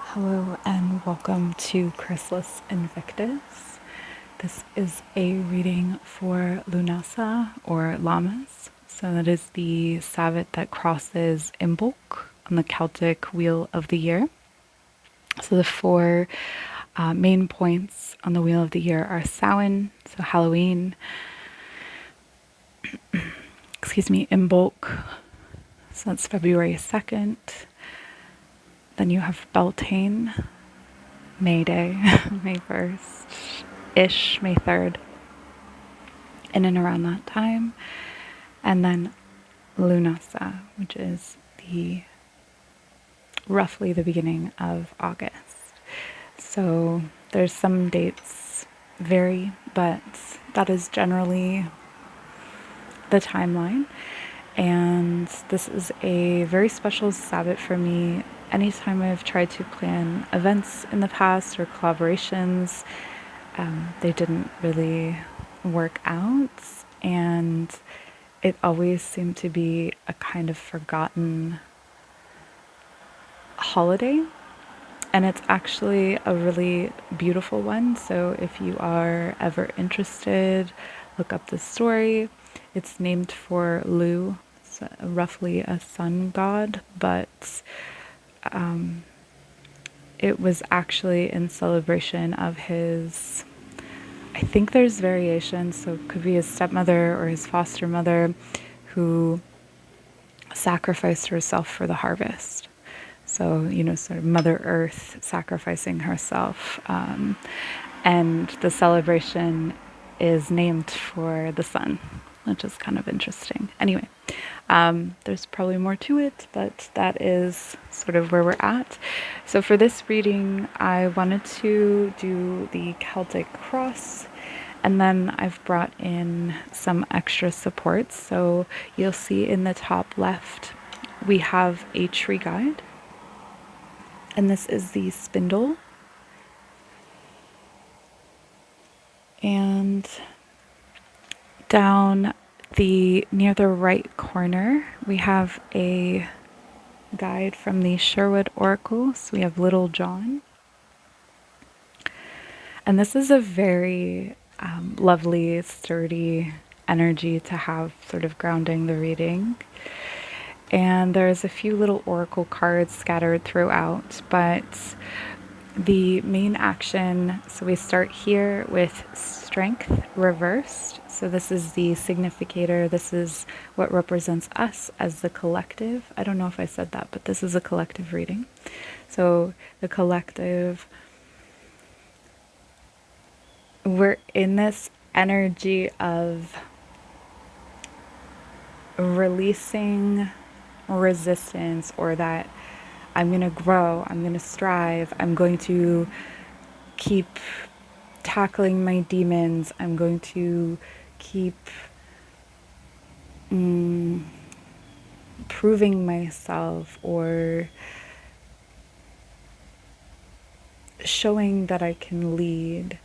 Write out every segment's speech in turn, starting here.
Hello and welcome to Chrysalis Invictus. This is a reading for Lughnasadh or Lammas. So that is the Sabbath that crosses Imbolc on the Celtic Wheel of the Year. So the four main points on the Wheel of the Year are Samhain, so Halloween, Imbolc, so that's February 2nd. Then you have Beltane, May Day, May 1st-ish, May 3rd, in and around that time. And then Lughnasadh, which is roughly the beginning of August. So there's some dates vary, but that is generally the timeline. And this is a very special Sabbath for me. Anytime I've tried to plan events in the past or collaborations, they didn't really work out, and it always seemed to be a kind of forgotten holiday. And it's actually a really beautiful one. So if you are ever interested, look up the story. It's named for Lu, so roughly a sun god, but it was actually in celebration of his, I think there's variations, so it could be his stepmother or his foster mother who sacrificed herself for the harvest. So, sort of Mother Earth sacrificing herself. And the celebration is named for the sun, which is kind of interesting. Anyway, there's probably more to it, but that is sort of where we're at. So for this reading, I wanted to do the Celtic cross, and then I've brought in some extra supports. So you'll see in the top left, we have a tree guide, and this is the spindle. And down near the right corner, we have a guide from the Sherwood Oracle. So we have Little John. And this is a very lovely, sturdy energy to have sort of grounding the reading. And there's a few little oracle cards scattered throughout, but the main action, so we start here with strength reversed. So this is the significator. This is what represents us as the collective. I don't know if I said that, but this is a collective reading. So the collective, we're in this energy of releasing resistance, or that I'm going to grow, I'm going to strive, I'm going to keep tackling my demons, I'm going to keep proving myself, or showing that I can lead,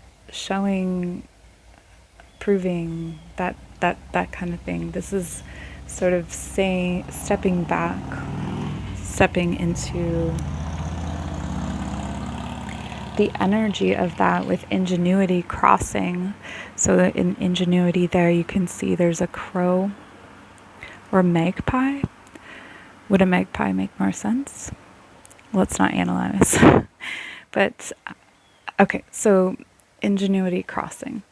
proving that kind of thing. This is sort of stepping back, stepping into the energy of that with ingenuity crossing. So that in ingenuity there you can see there's a crow or magpie. Would a magpie make more sense? Let's not analyze. But okay, so ingenuity crossing.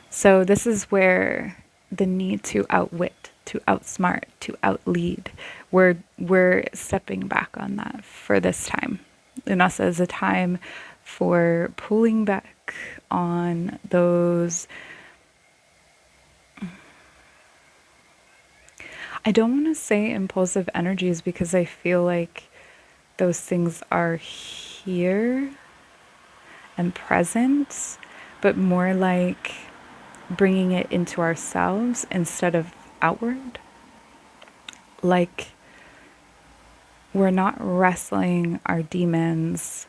So this is where the need to outwit, to outsmart, to outlead, we're stepping back on that for this time. Lughnasadh is a time for pulling back on those, I don't want to say impulsive energies, because I feel like those things are here and present, but more like bringing it into ourselves instead of outward. Like, we're not wrestling our demons,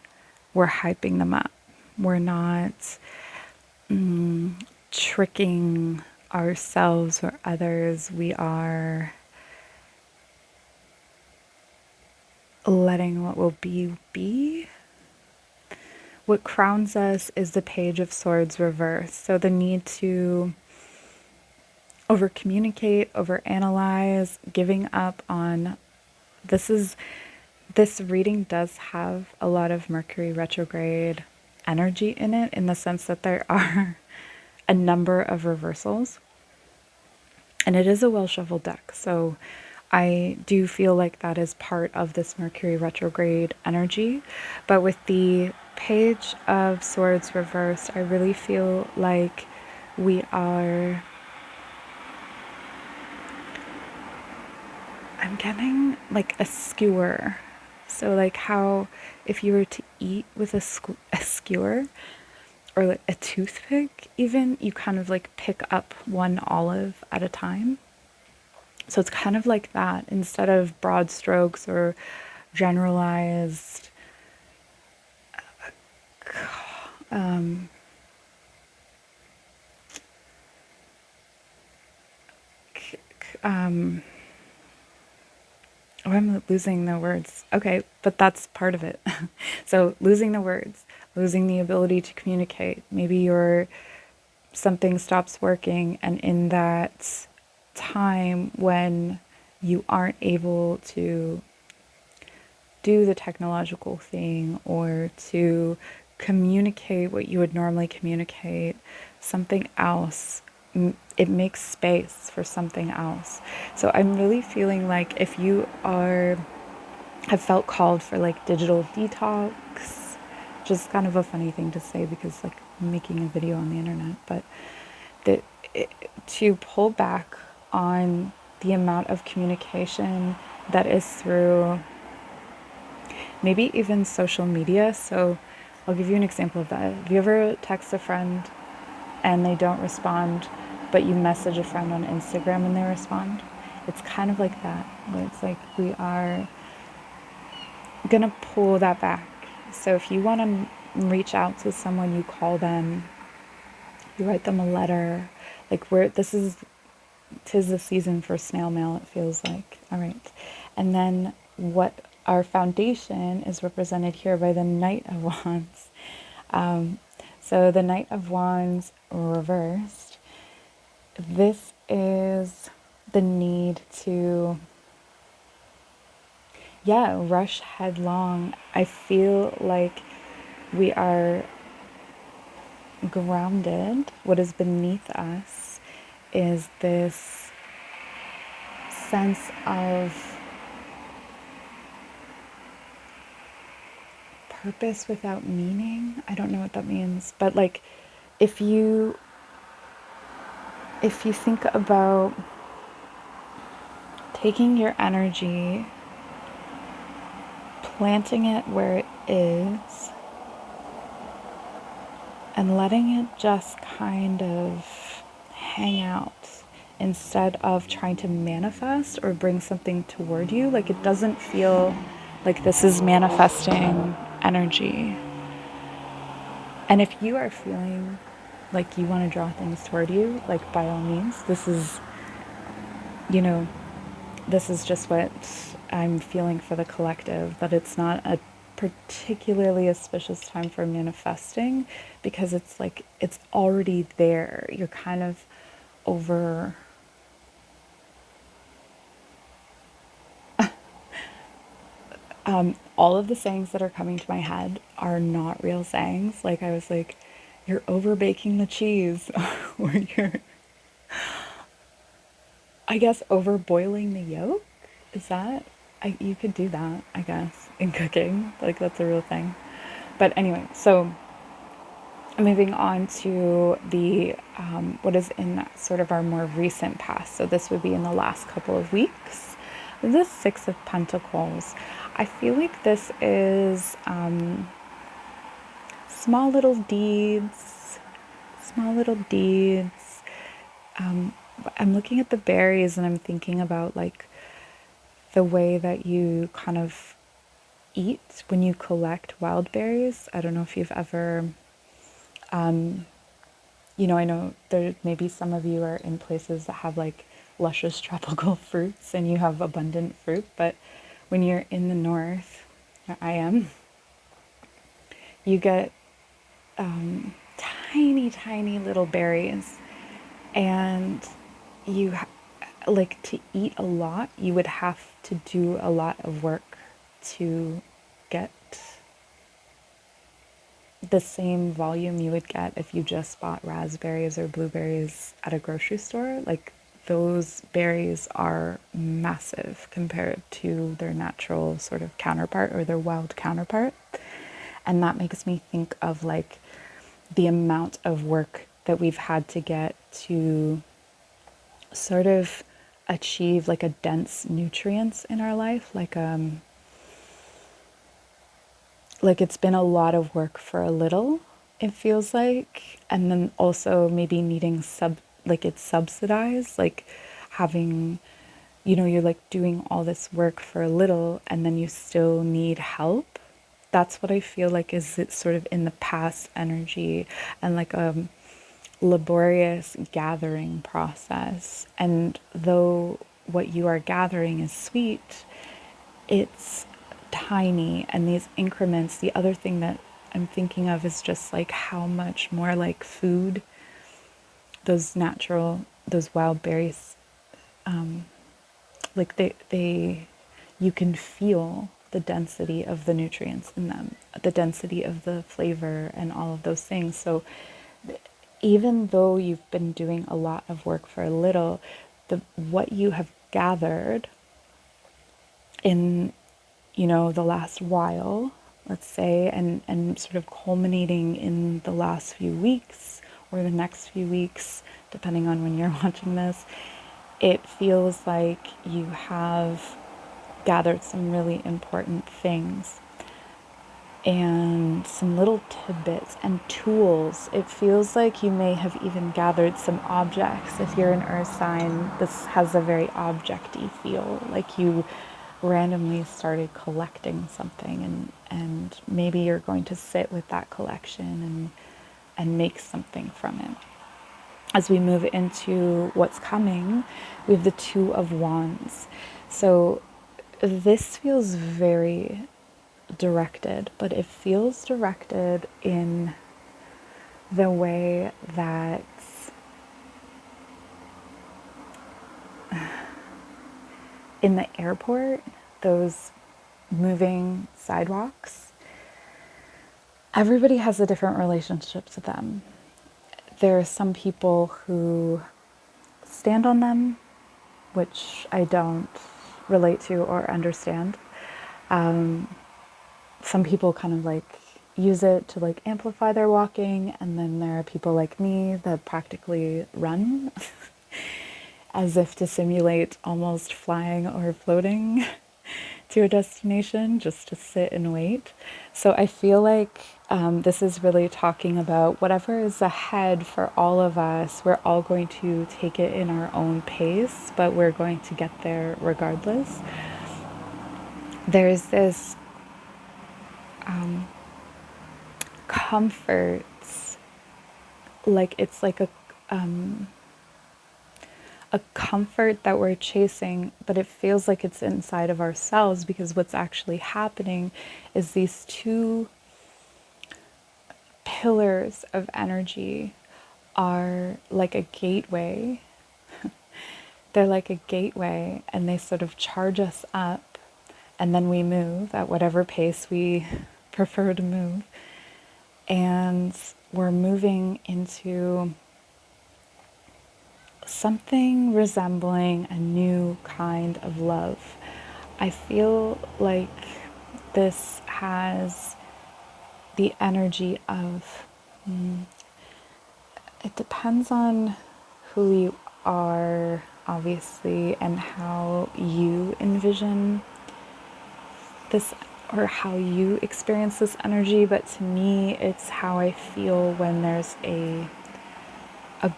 we're hyping them up. We're not tricking ourselves or others. We are letting what will be. what crowns us is the Page of Swords reversed. So the need to over communicate, over analyze, giving up on this reading does have a lot of Mercury retrograde energy in it, in the sense that there are a number of reversals. And it is a well shuffled deck. So I do feel like that is part of this Mercury retrograde energy. But with the Page of Swords reversed, I really feel like we are. I'm getting like a skewer. So, like how if you were to eat with a skewer or like a toothpick, even, you kind of like pick up one olive at a time. So, it's kind of like that, instead of broad strokes or generalized um, um, oh, I'm losing the words. Okay, but that's part of it. So losing the words, losing the ability to communicate. Maybe something stops working, and in that time when you aren't able to do the technological thing or to communicate what you would normally communicate, something else, it makes space for something else. So I'm really feeling like if you have felt called for like digital detox, just kind of a funny thing to say because like I'm making a video on the internet, but to pull back on the amount of communication that is through maybe even social media. So I'll give you an example of that. Have you ever text a friend and they don't respond, but you message a friend on Instagram and they respond? It's kind of like that, where it's like we are gonna pull that back. So if you want to reach out to someone, you call them, you write them a letter. Like tis the season for snail mail, it feels like. All right. And then what our foundation is represented here by the Knight of Wands. So the Knight of Wands reversed, this is the need to, rush headlong. I feel like we are grounded. What is beneath us is this sense of purpose without meaning. I don't know what that means, but like if you think about taking your energy, planting it where it is, and letting it just kind of hang out instead of trying to manifest or bring something toward you. Like it doesn't feel like this is manifesting energy. And if you are feeling like you want to draw things toward you, like by all means, this is just what I'm feeling for the collective, that it's not a particularly auspicious time for manifesting, because it's like it's already there. You're kind of over all of the sayings that are coming to my head are not real sayings. Like I was like, you're over baking the cheese, or you're, I guess, over boiling the yolk. Is that, you could do that, I guess, in cooking. Like that's a real thing. But anyway, so moving on to the what is in sort of our more recent past. So this would be in the last couple of weeks. The Six of Pentacles. I feel like this is small little deeds. Small little deeds. I'm looking at the berries and I'm thinking about like the way that you kind of eat when you collect wild berries. I don't know if you've ever, I know there maybe some of you are in places that have like luscious tropical fruits and you have abundant fruit, but when you're in the north, where I am, you get tiny, tiny little berries. And you, like, to eat a lot, you would have to do a lot of work to get the same volume you would get if you just bought raspberries or blueberries at a grocery store. Like, those berries are massive compared to their natural sort of counterpart or their wild counterpart. And that makes me think of like the amount of work that we've had to get to sort of achieve like a dense nutrients in our life, like it's been a lot of work for a little, it feels like. And then also maybe needing like it's subsidized, like having, you're like doing all this work for a little and then you still need help. That's what I feel like is it sort of in the past energy, and like a laborious gathering process. And though what you are gathering is sweet, it's tiny, and these increments, the other thing that I'm thinking of is just like how much more like food, those wild berries, like you can feel the density of the nutrients in them, the density of the flavor and all of those things. So even though you've been doing a lot of work for a little, what you have gathered in, the last while, let's say, and sort of culminating in the last few weeks or the next few weeks, depending on when you're watching this, it feels like you have gathered some really important things and some little tidbits and tools. It feels like you may have even gathered some objects. If you're an earth sign, this has a very object-y feel, like you randomly started collecting something, and maybe you're going to sit with that collection and make something from it. As we move into what's coming, we have the Two of Wands. So this feels very directed, but it feels directed in the way that in the airport, those moving sidewalks, everybody has a different relationship to them. There are some people who stand on them, which I don't relate to or understand. Some people kind of like use it to like amplify their walking, and then there are people like me that practically run as if to simulate almost flying or floating to a destination just to sit and wait. So I feel like this is really talking about whatever is ahead for all of us. We're all going to take it in our own pace, but we're going to get there regardless. There's this comfort, like it's like a comfort that we're chasing, but it feels like it's inside of ourselves, because what's actually happening is these two pillars of energy are like a gateway. They're like a gateway, and they sort of charge us up, and then we move at whatever pace we prefer to move. And we're moving into something resembling a new kind of love. I feel like this has the energy of, it depends on who you are, obviously, and how you envision this or how you experience this energy. But to me, it's how I feel when there's a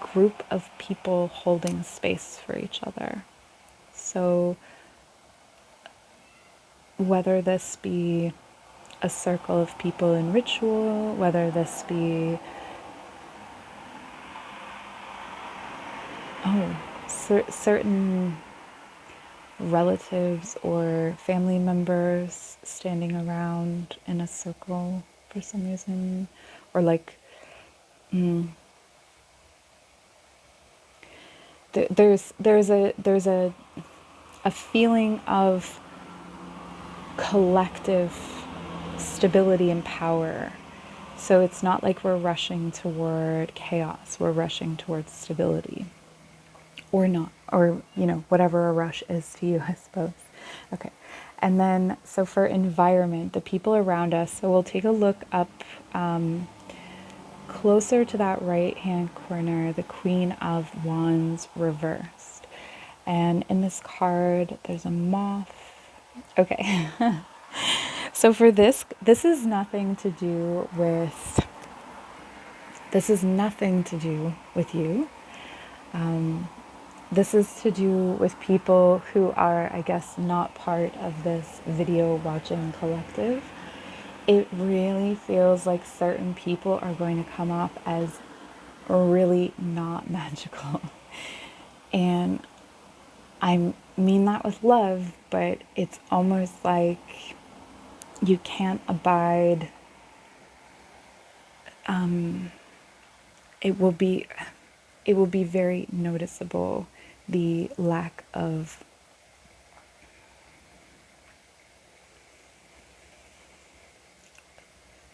group of people holding space for each other. So whether this be a circle of people in ritual, whether this be certain relatives or family members standing around in a circle for some reason, or like There's a feeling of collective stability and power. So it's not like we're rushing toward chaos, we're rushing towards stability. Or not, or, whatever a rush is to you, I suppose. Okay. And then, so for environment, the people around us, so we'll take a look up closer to that right hand corner, the Queen of Wands reversed. And in this card, there's a moth. Okay. So for this is nothing to do with, you. This is to do with people who are, I guess, not part of this video watching collective. It really feels like certain people are going to come off as really not magical. And I mean that with love, but it's almost like you can't abide. It will be very noticeable, the lack of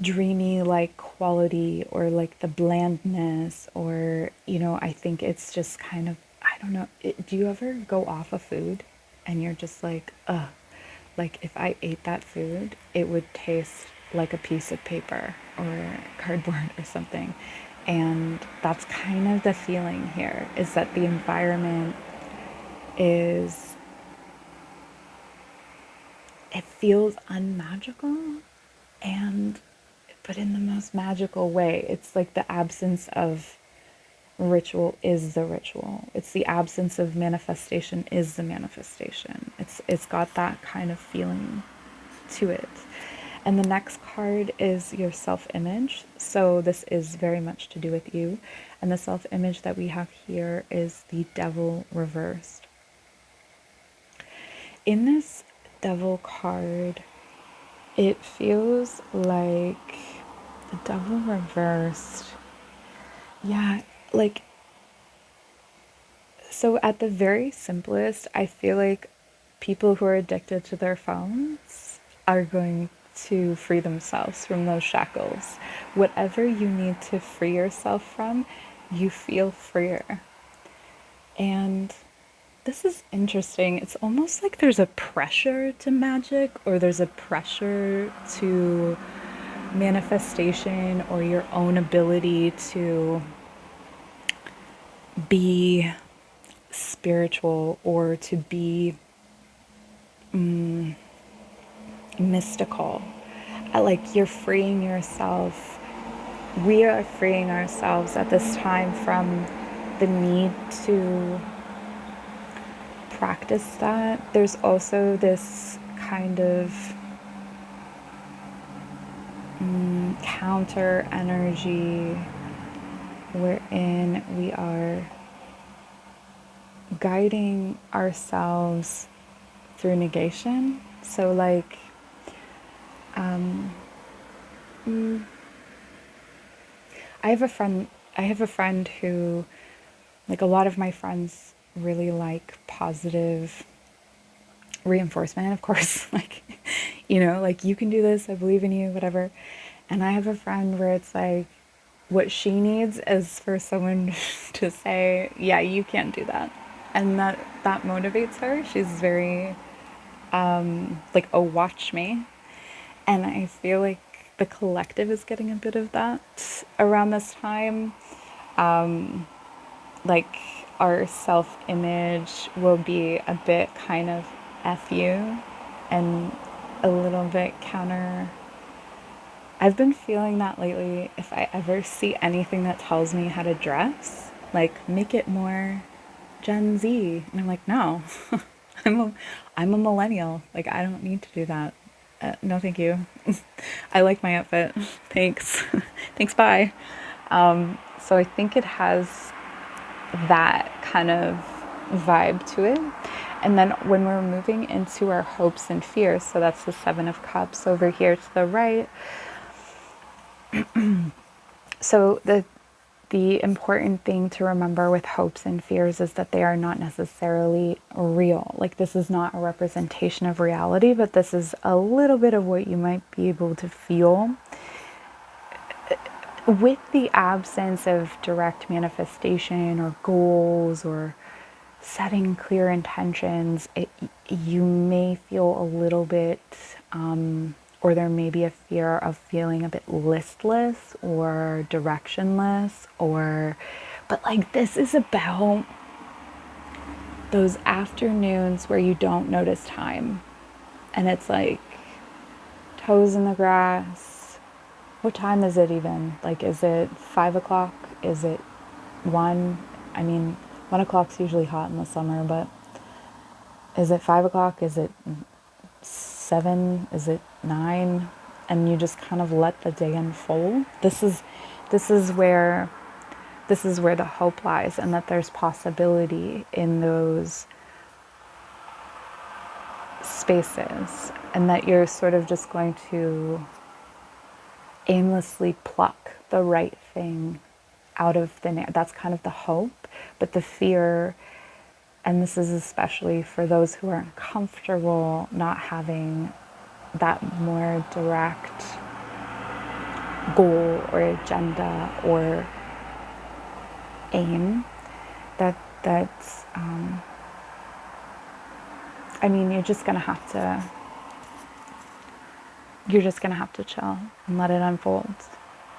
dreamy like quality, or like the blandness, or I think it's just kind of, I don't know, do you ever go off of food and you're just like, ugh, like if I ate that food it would taste like a piece of paper or cardboard or something. And that's kind of the feeling here, is that the environment is, it feels unmagical, but in the most magical way. It's like the absence of ritual is the ritual. It's the absence of manifestation is the manifestation. It's got that kind of feeling to it. And the next card is your self-image. So this is very much to do with you. And the self-image that we have here is the Devil reversed. In this Devil card, it feels like the Devil reversed. Yeah, like, so at the very simplest, I feel like people who are addicted to their phones are going to free themselves from those shackles. Whatever you need to free yourself from, you feel freer. And this is interesting. It's almost like there's a pressure to magic, or there's a pressure to manifestation, or your own ability to be spiritual, or to be mystical. Like, you're freeing yourself. We are freeing ourselves at this time from the need to practice that. There's also this kind of counter energy wherein we are guiding ourselves through negation. So like, I have a friend who, like, a lot of my friends really like positive reinforcement, of course, like, like, you can do this, I believe in you, whatever. And I have a friend where it's like, what she needs is for someone to say, yeah, you can't do that. And that motivates her. She's very, like, oh, watch me. And I feel like the collective is getting a bit of that around this time. Like, our self-image will be a bit kind of F you, and a little bit counter. I've been feeling that lately. If I ever see anything that tells me how to dress, like, make it more Gen Z, and I'm like, no, I'm a millennial. Like, I don't need to do that. No, thank you. I like my outfit. Thanks. Thanks. Bye. So I think it has that kind of vibe to it. And then when we're moving into our hopes and fears, so that's the Seven of Cups over here to the right. So the important thing to remember with hopes and fears is that they are not necessarily real. Like, this is not a representation of reality, but this is a little bit of what you might be able to feel. With the absence of direct manifestation or goals or setting clear intentions, you may feel a little bit, or there may be a fear of feeling a bit listless or directionless, but like, this is about those afternoons where you don't notice time. And it's like toes in the grass. What time is it even? Like, is it 5 o'clock? Is it 1? I mean, 1 o'clock's usually hot in the summer, but is it 5 o'clock? Is it 7? Is it 9? And you just kind of let the day unfold. This is where the hope lies, and that there's possibility in those spaces, and that you're sort of just going to aimlessly pluck the right thing out of thin air. That's kind of the hope. But the fear, and this is especially for those who aren't comfortable not having that more direct goal or agenda or aim, that's I mean, you're just gonna have to chill and let it unfold.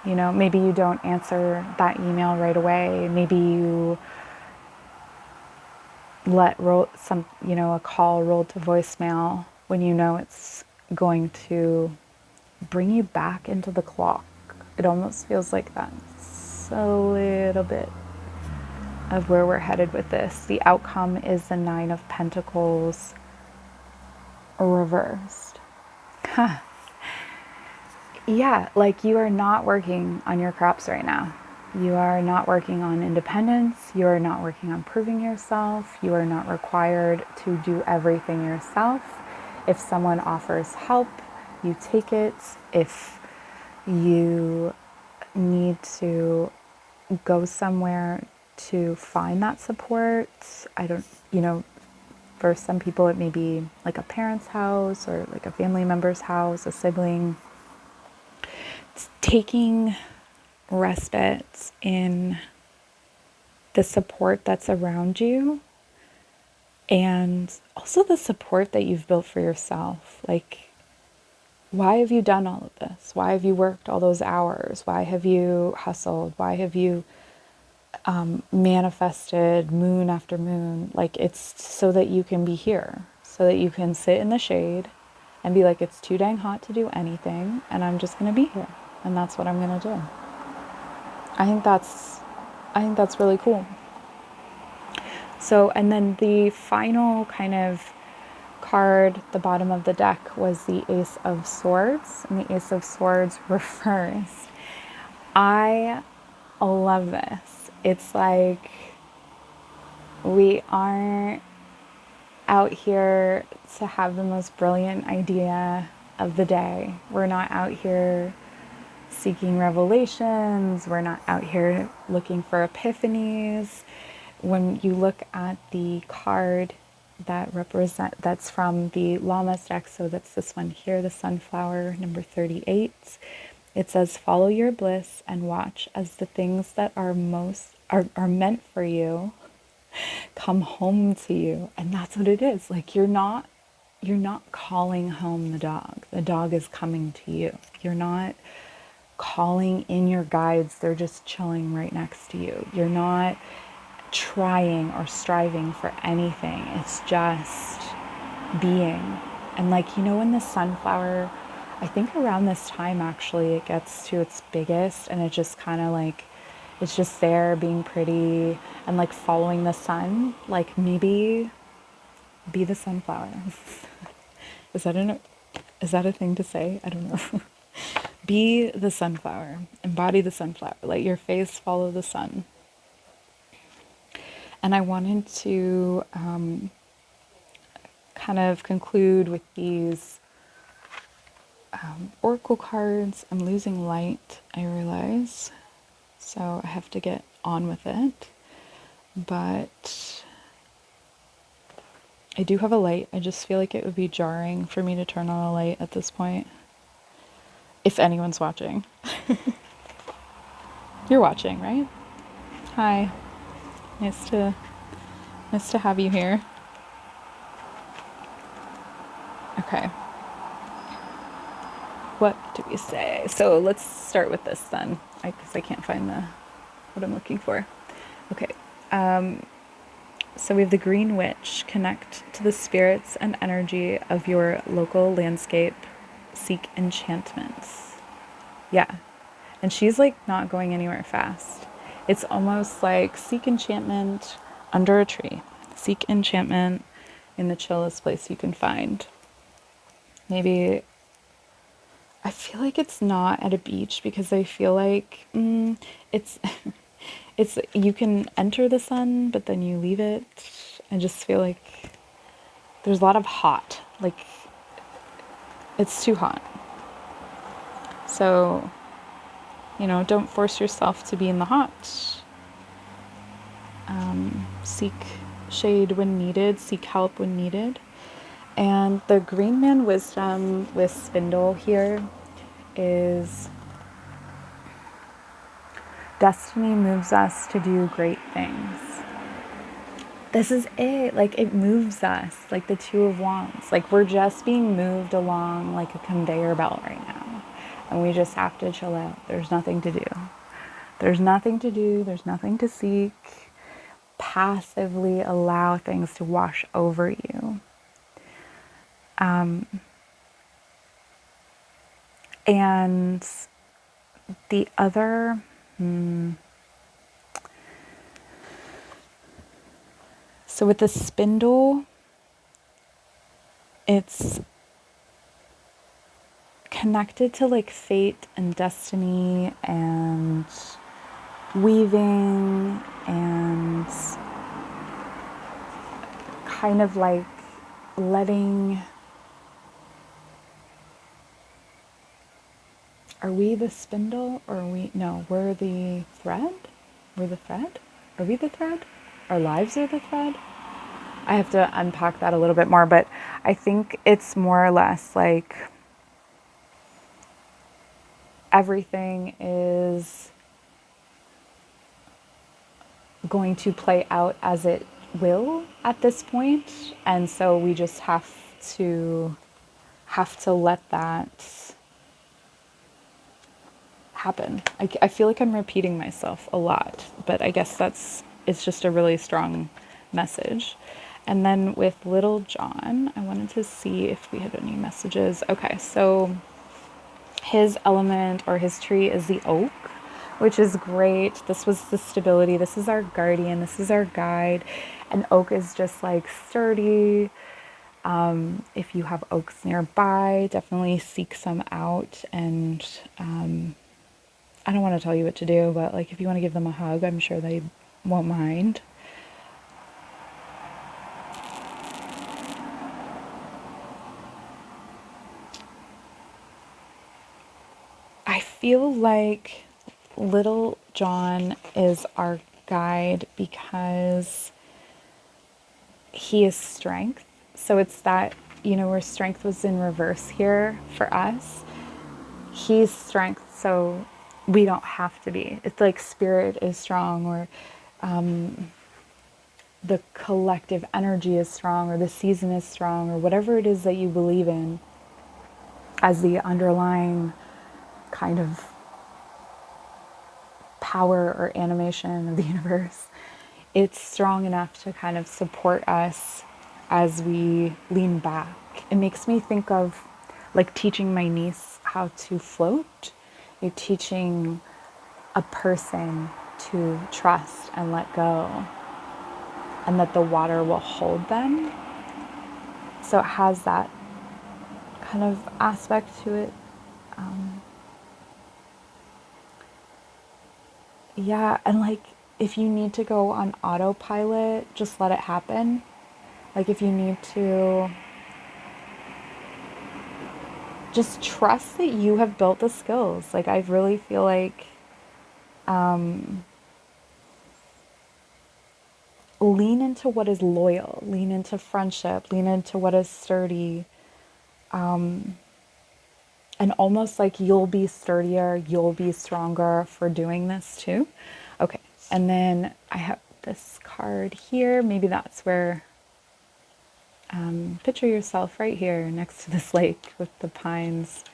You know, maybe you don't answer that email right away. Maybe you let a call roll to voicemail when you know it's going to bring you back into the clock. It almost feels like that's a little bit of where we're headed with this. The outcome is the 9 of Pentacles reversed. Huh. Yeah, like, you are not working on your crops right now. You are not working on independence. You are not working on proving yourself. You are not required to do everything yourself. If someone offers help, you take it. If you need to go somewhere to find that support, for some people it may be like a parent's house or like a family member's house, a sibling. It's taking respite in the support that's around you, and also the support that you've built for yourself. Like, why have you done all of this? Why have you worked all those hours? Why have you hustled? Why have you manifested moon after moon? Like, it's so that you can be here, so that you can sit in the shade and be like, it's too dang hot to do anything, and I'm just going to be here, and that's what I'm going to do. I think that's really cool. So, and then the final kind of card, the bottom of the deck, was the Ace of Swords, and the Ace of Swords reversed. I love this. It's like, we aren't out here to have the most brilliant idea of the day. We're not out here seeking revelations. We're not out here looking for epiphanies. When you look at the card that's from the Lammas deck, so that's this one here, the Sunflower, number 38. It says, follow your bliss and watch as the things that are meant for you come home to you. And that's what it is. Like, you're not calling home the dog. The dog is coming to you. You're not calling in your guides. They're just chilling right next to you. You're not trying or striving for anything. It's just being. And like, in the sunflower, I think around this time actually it gets to its biggest, and it just kind of like, it's just there being pretty and like following the sun. Like, maybe be the sunflower. Is that a thing to say? I don't know. Be the sunflower. Embody the sunflower. Let your face follow the sun. And I wanted to kind of conclude with these oracle cards. I'm losing light, I realize. so I have to get on with it. But I do have a light. I just feel like it would be jarring for me to turn on a light at this point. If anyone's watching. You're watching, right? Hi. Nice to have you here. Okay. What do we say? So let's start with this then, because I can't find what I'm looking for. Okay. So we have the Green Witch. Connect to the spirits and energy of your local landscape. Seek enchantments. Yeah. And she's like not going anywhere fast. It's almost like seek enchantment under a tree. Seek enchantment in the chillest place you can find. Maybe, I feel like it's not at a beach because I feel like it's you can enter the sun, but then you leave it. I just feel like there's a lot of hot. Like, it's too hot. So, don't force yourself to be in the hot. Seek shade when needed, seek help when needed. And the Green Man wisdom with Spindle here is destiny moves us to do great things. This is it. Like, it moves us like the Two of Wands. Like, we're just being moved along like a conveyor belt right now. And we just have to chill out. There's nothing to do. There's nothing to do. There's nothing to seek. Passively allow things to wash over you. And the other, so with the Spindle, it's connected to like fate and destiny and weaving and kind of like letting. Are we the spindle or no, we're the thread? We're the thread? Are we the thread? Our lives are the thread? I have to unpack that a little bit more, but I think it's more or less like everything is going to play out as it will at this point, and so we just have to let that happen. I feel like I'm repeating myself a lot, but I guess it's just a really strong message. And then with Little John, I wanted to see if we had any messages. Okay, so his element or his tree is the oak, which is great. This was the stability. This is our guardian. This is our guide. And oak is just like sturdy. If you have oaks nearby, definitely seek some out. And I don't want to tell you what to do, but like if you want to give them a hug, I'm sure they won't mind. I feel like Little John is our guide because he is strength. So it's that, where strength was in reverse here for us. He's strength, so we don't have to be. It's like spirit is strong, or the collective energy is strong, or the season is strong, or whatever it is that you believe in as the underlying kind of power or animation of the universe. It's strong enough to kind of support us as we lean back. It makes me think of like teaching my niece how to float. You're teaching a person to trust and let go, and that the water will hold them. So it has that kind of aspect to it. Yeah, and like if you need to go on autopilot, just let it happen. Like if you need to just trust that you have built the skills. Like I really feel like Lean into what is loyal, lean into friendship, lean into what is sturdy, and almost like you'll be sturdier, you'll be stronger for doing this too. Okay, and then I have this card here. Maybe that's where, picture yourself right here next to this lake with the pines.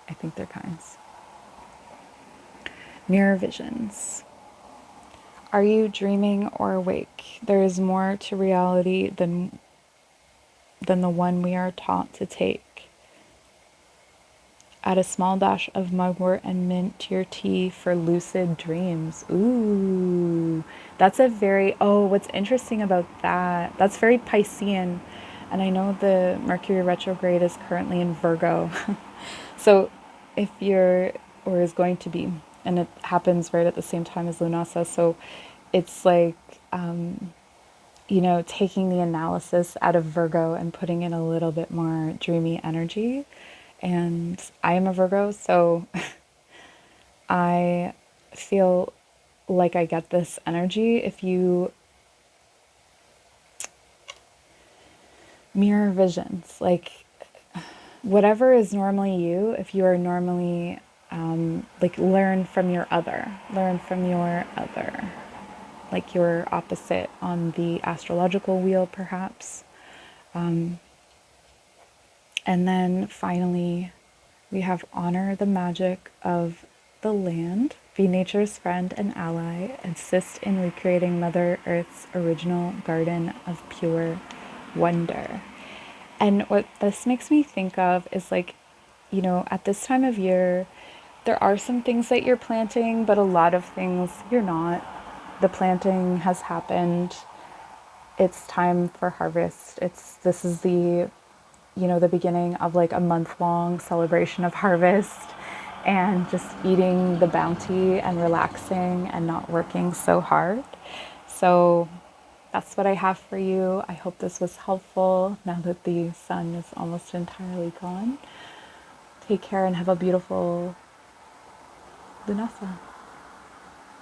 I think they're pines. Mirror visions. Are you dreaming or awake? There is more to reality than the one we are taught to take. Add a small dash of mugwort and mint to your tea for lucid dreams. Ooh, that's a very, oh, what's interesting about that? That's very Piscean. And I know the Mercury retrograde is currently in Virgo. So if you're, or is going to be, and it happens right at the same time as Lughnasadh. So it's like, taking the analysis out of Virgo and putting in a little bit more dreamy energy. And I am a Virgo, so I feel like I get this energy. If you mirror visions, like whatever is normally you, if you are normally like learn from your other, like your opposite on the astrological wheel, perhaps. And then finally, we have honor the magic of the land, be nature's friend and ally, assist in recreating Mother Earth's original garden of pure wonder. And what this makes me think of is like, at this time of year, there are some things that you're planting, but a lot of things you're not. The planting has happened. It's time for harvest. This is the beginning of like a month-long celebration of harvest and just eating the bounty and relaxing and not working so hard. So that's what I have for you. I hope this was helpful now that the sun is almost entirely gone. Take care and have a beautiful Lughnasadh.